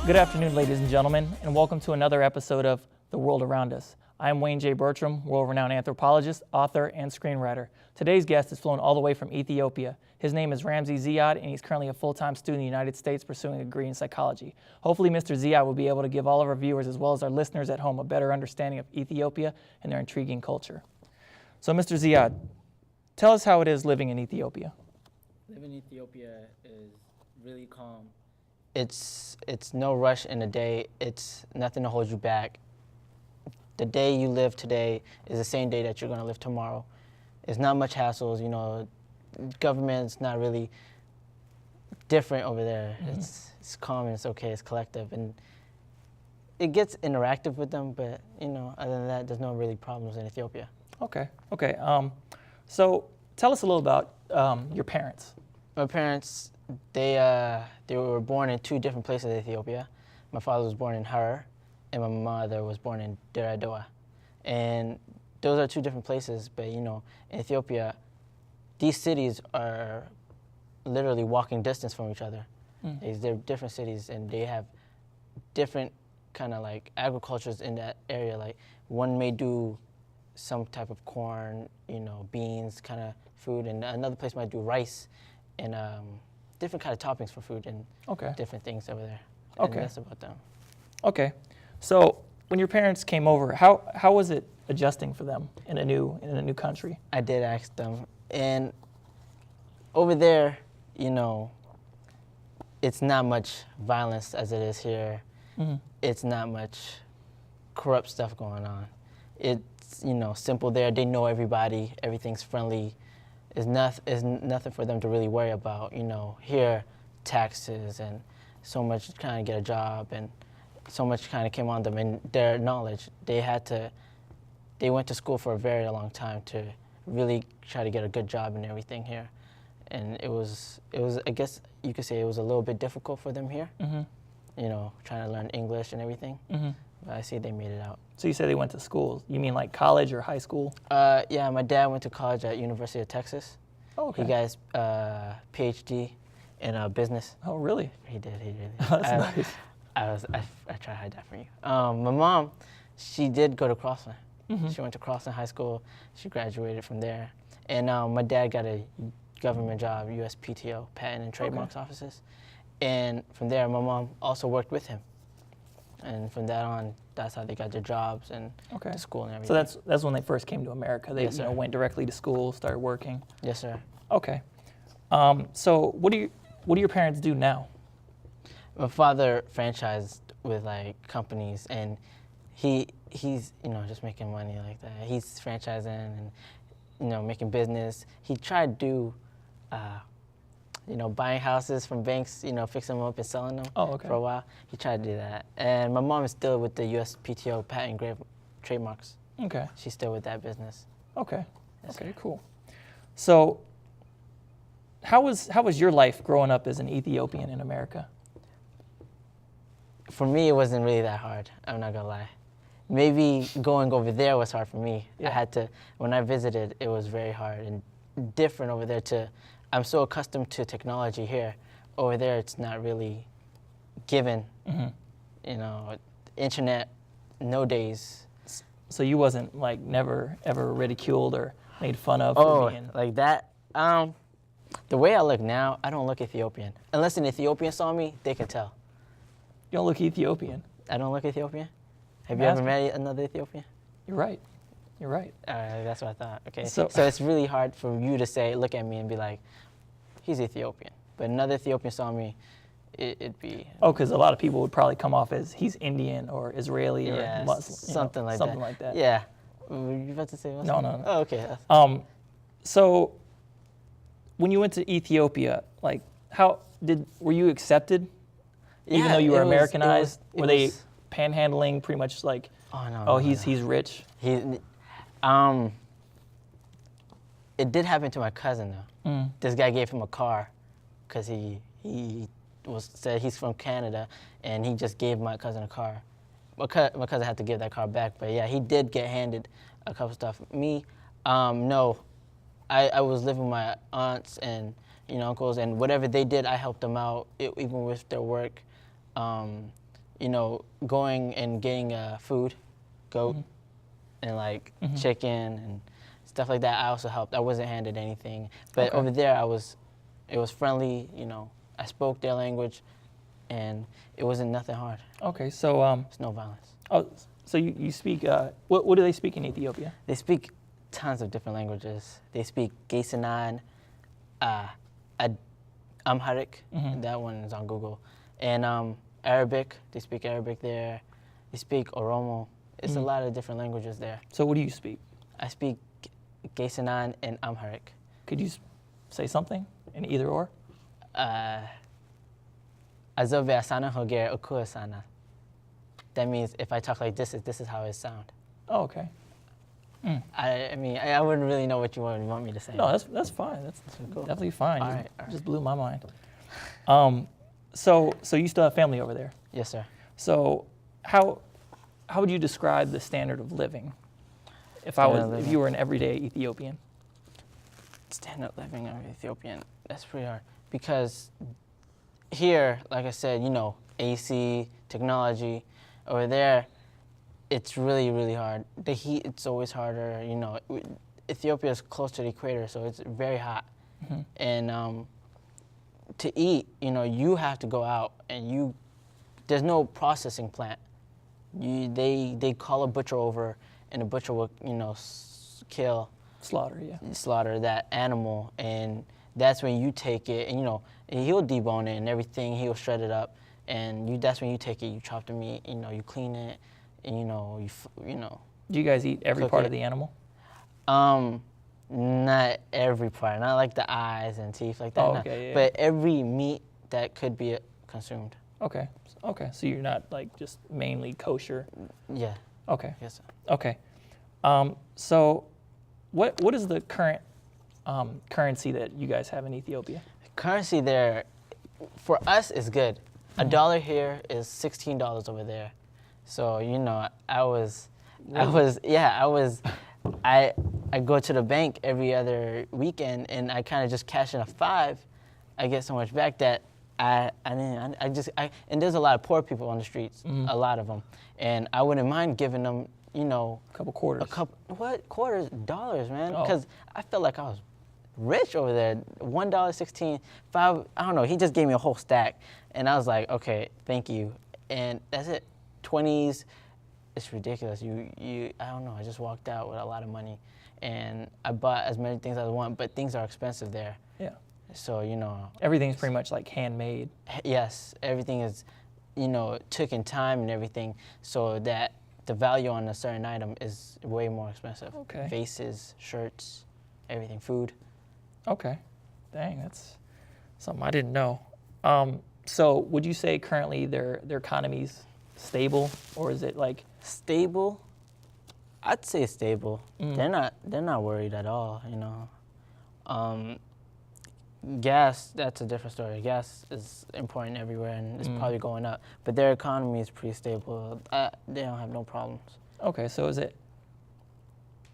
Good afternoon, ladies and gentlemen, and welcome to another episode of The World Around Us. I'm Wayne J. Bertram, world-renowned anthropologist, author, and screenwriter. Today's guest is flown all the way from Ethiopia. His name is Ramzi Ziad, and he's currently a full-time student in the United States pursuing a degree in psychology. Hopefully, Mr. Ziad will be able to give all of our viewers, as well as our listeners at home, a better understanding of Ethiopia and their intriguing culture. So, Mr. Ziad, tell us how it is living in Ethiopia. Living in Ethiopia is really calm. It's no rush in the day. It's nothing to hold you back. The day you live today is the same day that you're going to live tomorrow. It's not much hassles, you know. Government's not really different over there. Mm-hmm. It's calm and it's okay. It's collective, and it gets interactive with them. But you know, other than that, there's no really problems in Ethiopia. Okay. So tell us a little about your parents. My parents, they were born in two different places in Ethiopia. My father was born in Harar, and my mother was born in Dire Dawa. And those are two different places, but you know, in Ethiopia, these cities are literally walking distance from each other. They're different cities, and they have different kind of like agricultures in that area. Like one may do some type of corn, you know, beans kind of food, and another place might do rice and different kind of toppings for food and different things over there. And that's about them. Okay. So when your parents came over, how was it adjusting for them in a new country? I did ask them, and over there, you know, it's not much violence as it is here. Mm-hmm. It's not much corrupt stuff going on. It's, you know, simple there. They know everybody. Everything's friendly. It's nothing for them to really worry about. You know, here, taxes and so much trying to get a job and so much kind of came on them, and their knowledge. They went to school for a very long time to really try to get a good job and everything here. And it was I guess you could say it was a little bit difficult for them here. Mm-hmm. You know, trying to learn English and everything. Mm-hmm. But I see they made it out. So you say they went to school. You mean like college or high school? Yeah, my dad went to college at University of Texas. Oh, okay. He got his PhD in business. Oh, really? He did. That's nice. I try to hide that from you. My mom, she did go to Crossland. Mm-hmm. She went to Crossland High School. She graduated from there. And my dad got a government job, USPTO, Patent and Trademarks offices. And from there, my mom also worked with him. And from that on, that's how they got their jobs and to school and everything. So that's when they first came to America. They went directly to school, started working. Yes, sir. Okay. So what do your parents do now? My father franchised with like companies, and he's you know just making money like that. He's franchising and you know making business. He tried to do you know, buying houses from banks, you know, fixing them up and selling them for a while. He tried to do that. And my mom is still with the USPTO Patent and Trademarks. Okay. She's still with that business. Okay. Yes, okay, cool. So how was your life growing up as an Ethiopian in America? For me, it wasn't really that hard. I'm not gonna lie. Maybe going over there was hard for me. Yeah. I had to, when I visited, it was very hard and different over there too. I'm so accustomed to technology here. Over there, it's not really given. Mm-hmm. You know, internet, no days. So you wasn't like never ever ridiculed or made fun of? Oh, like that? The way I look now, I don't look Ethiopian. Unless an Ethiopian saw me, they can tell. You don't look Ethiopian? I don't look Ethiopian? Have you ever met another Ethiopian? You're right. You're right. That's what I thought. Okay. So it's really hard for you to say, look at me and be like, he's Ethiopian. But another Ethiopian saw me, it'd be... Oh, because a lot of people would probably come off as he's Indian or Israeli or Muslim. Something like that. Yeah. Were you about to say Muslim? No. Oh, okay. So when you went to Ethiopia, like were you accepted? Even though you were Americanized? Were they panhandling pretty much like, he's rich? It did happen to my cousin though. Mm. This guy gave him a car because he said he's from Canada, and he just gave my cousin a car. My cousin had to give that car back, but yeah, he did get handed a couple stuff. Me, no, I was living with my aunts and uncles, and whatever they did, I helped them out, even with their work. going and getting food, goat, and like chicken and stuff like that. I also helped. I wasn't handed anything, but Okay. over there it was friendly. I spoke their language, and it wasn't nothing hard. Okay, so It's no violence. so you speak what do they speak in Ethiopia? They speak tons of different languages. They speak Gaysanan, Amharic. That one is on Google, and Arabic. They speak Arabic there. They speak Oromo. It's a lot of different languages there. So what do you speak? I speak Gaysanan and Amharic. Could you say something in either or? Azove asana hoger oku asana. That means if I talk like this is how it sound. Oh, okay. I mean, I wouldn't really know what you want me to say. No, that's fine. That's Cool. definitely fine. All You right. just blew my mind. So you still have family over there. Yes, sir. So how would you describe the standard of living? If you were an everyday Ethiopian? Standard of living of Ethiopian, that's pretty hard. Because here, like I said, AC, technology. Over there, it's really, really hard. The heat, it's always harder. Ethiopia is close to the equator, so it's very hot. And to eat, you have to go out, and there's no processing plant. They call a butcher over, and the butcher will, slaughter that animal, and that's when you take it, and he'll debone it and everything. He'll shred it up, and that's when you take it. You chop the meat, you clean it, and Do you guys eat every cook part it. of the animal? Not every part, not like the eyes and teeth like that. Oh, no. okay, yeah. But every meat that could be consumed. Okay. So you're not like just mainly kosher. Yeah. Okay. Yes. Okay. So what is the current currency that you guys have in Ethiopia? Currency there, for us, is good. $1 here is $16 over there. So I go to the bank every other weekend, and I kind of just cash in a $5. I get so much back that and there's a lot of poor people on the streets, a lot of them, and I wouldn't mind giving them, A couple quarters. quarters, dollars, man, Oh. because I felt like I was rich over there. $1.16, $5. I don't know. He just gave me a whole stack, and I was like, okay, thank you, and that's it. 20s, it's ridiculous. I don't know. I just walked out with a lot of money, and I bought as many things as I want, but things are expensive there. Yeah. So Everything's pretty much like handmade. yes, everything is, took in time and everything, so that the value on a certain item is way more expensive. Okay. Vases, shirts, everything, food. Okay. Dang, that's something I didn't know. So would you say currently their economy's stable, or is it like Stable? I'd say stable. They're not worried at all, Gas, that's a different story. Gas is important everywhere, and it's probably going up. But their economy is pretty stable. They don't have no problems. okay? So is it?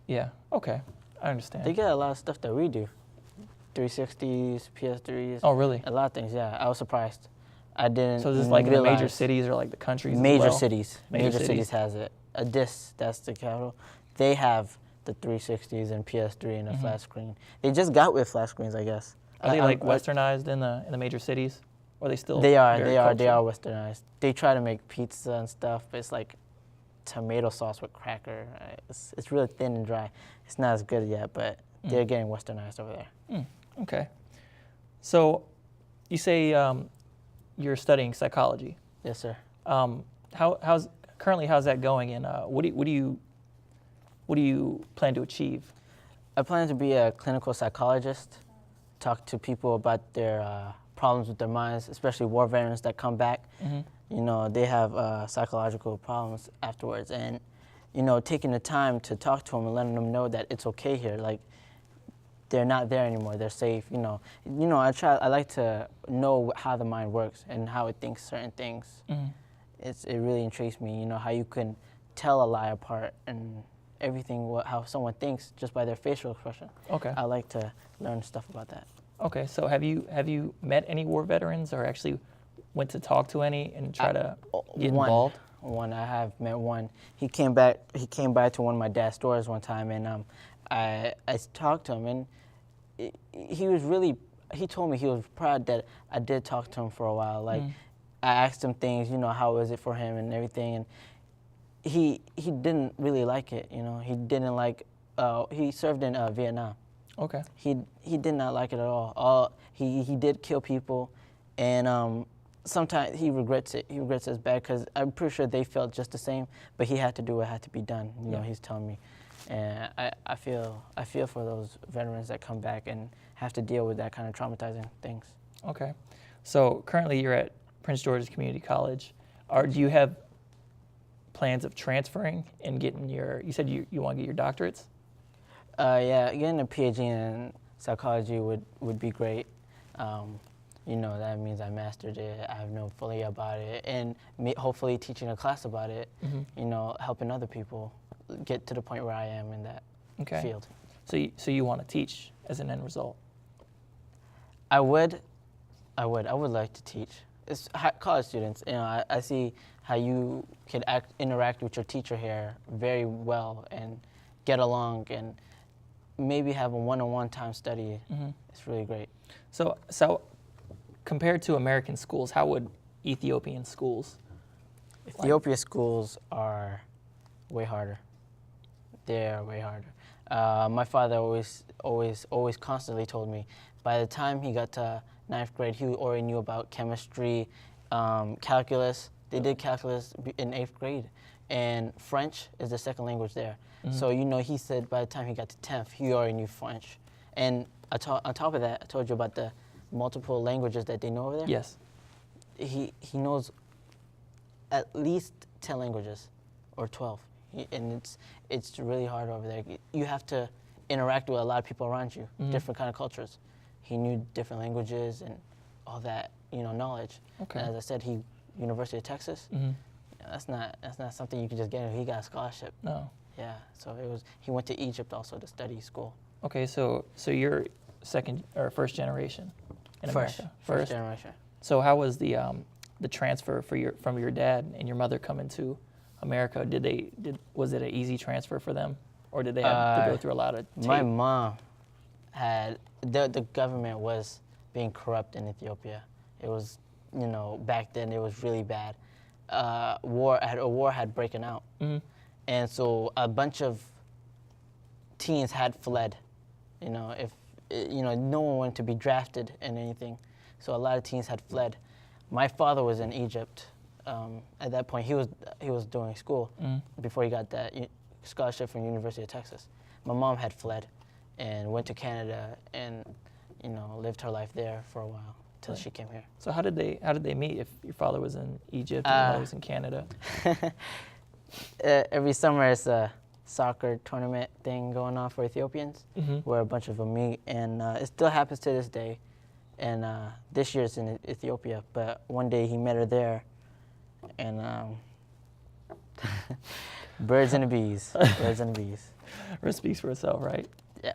Yeah. Okay, I understand. They get a lot of stuff that we do. 360s, PS3s. Oh, really? A lot of things, yeah. I was surprised. I didn't So is this like in the major realize. cities or like the countries? as Major well? cities. Major Major cities. cities has it. Addis, that's the capital. They have the 360s and PS3 and a flat screen. They just got with flat screens, I guess. Are they I- like I- westernized in the major cities, or are they still? They are very they are cultural? westernized. They try to make pizza and stuff, but it's like tomato sauce with cracker. It's really thin and dry. It's not as good yet, but they're getting westernized over there. Okay. So, you say you're studying psychology. Yes, sir. How's that going, and what do you plan to achieve? I plan to be a clinical psychologist, talk to people about their problems with their minds, especially war veterans that come back. They have psychological problems afterwards, and taking the time to talk to them and letting them know that it's okay here. Like, they're not there anymore. They're safe. I like to know how the mind works and how it thinks certain things. It really intrigues me. How you can tell a lie apart and everything. How someone thinks just by their facial expression. Okay. I like to learn stuff about that. Okay. So have you met any war veterans, or actually went to talk to any and try to get One. involved? One, I have met one. He came by to one of my dad's stores one time, and I talked to him, and he was really. He told me he was proud that I did talk to him for a while. Like, I asked him things, how was it for him and everything, and he didn't really like it. He didn't like. He served in Vietnam. Okay. He did not like it at all. He did kill people, and sometimes he regrets it. He regrets it as bad because I'm pretty sure they felt just the same. But he had to do what had to be done. He's telling me, and I feel for those veterans that come back and have to deal with that kind of traumatizing things. Okay. So currently you're at Prince George's Community College. Do you have plans of transferring and getting you said you want to get your doctorates? Yeah, getting a PhD in psychology would be great. That means I mastered it. I know fully about it, and hopefully teaching a class about it. Helping other people get to the point where I am in that field. So you want to teach as an end result? I would like to teach. It's college students. I see how you can interact with your teacher here very well and get along and maybe have a one-on-one time study. It's really great. So compared to American schools, how would Ethiopian schools? Ethiopia schools are way harder. They're way harder. My father always constantly told me, by the time he got to 9th grade, he already knew about chemistry, calculus. They did calculus in 8th grade. And French is the second language there. So, he said by the time he got to 10th, he already knew French. And on top of that, I told you about the multiple languages that they know over there. Yes. He knows at least 10 languages or 12. And it's really hard over there. You have to interact with a lot of people around you, different kind of cultures. He knew different languages and all that, knowledge. Okay. And as I said, University of Texas. That's not something you can just get. He got a scholarship. No. Yeah. So he went to Egypt also to study school. Okay. So you're second or first generation in America. First generation. So how was the transfer from your dad and your mother coming to America? Was it an easy transfer for them, or did they have to go through a lot of tape? My mom had the government was being corrupt in Ethiopia. It was, back then it was really bad. A war had broken out, and so a bunch of teens had fled. No one wanted to be drafted in anything, so a lot of teens had fled. My father was in Egypt. At that point, he was doing school before he got that scholarship from University of Texas. My mom had fled and went to Canada and lived her life there for a while till she came here. So how did they meet if your father was in Egypt and your mother was in Canada? Every summer it's a soccer tournament thing going on for Ethiopians where a bunch of them meet, and it still happens to this day. And this year it's in Ethiopia, but one day he met her there, and birds and the bees. It speaks for itself, right? Yeah.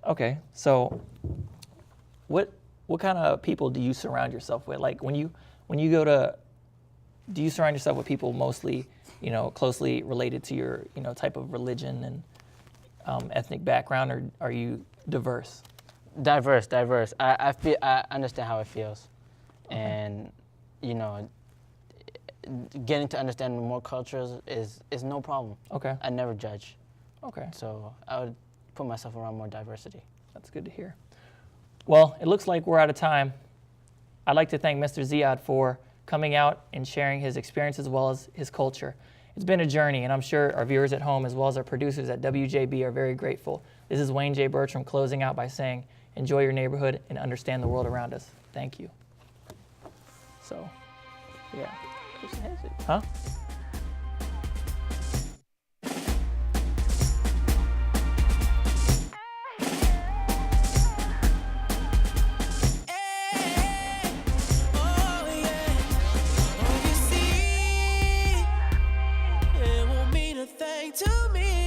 Okay, so what kind of people do you surround yourself with? Like when you go to, do you surround yourself with people mostly, closely related to your, type of religion and ethnic background, or are you diverse? Diverse. I understand how it feels, and getting to understand more cultures is no problem. Okay. I never judge. Okay. So I would put myself around more diversity. That's good to hear. Well, it looks like we're out of time. I'd like to thank Mr. Ziad for coming out and sharing his experience as well as his culture. It's been a journey, and I'm sure our viewers at home as well as our producers at WJB are very grateful. This is Wayne J. Bertram closing out by saying, enjoy your neighborhood and understand the world around us. Thank you. So, yeah. Huh? To me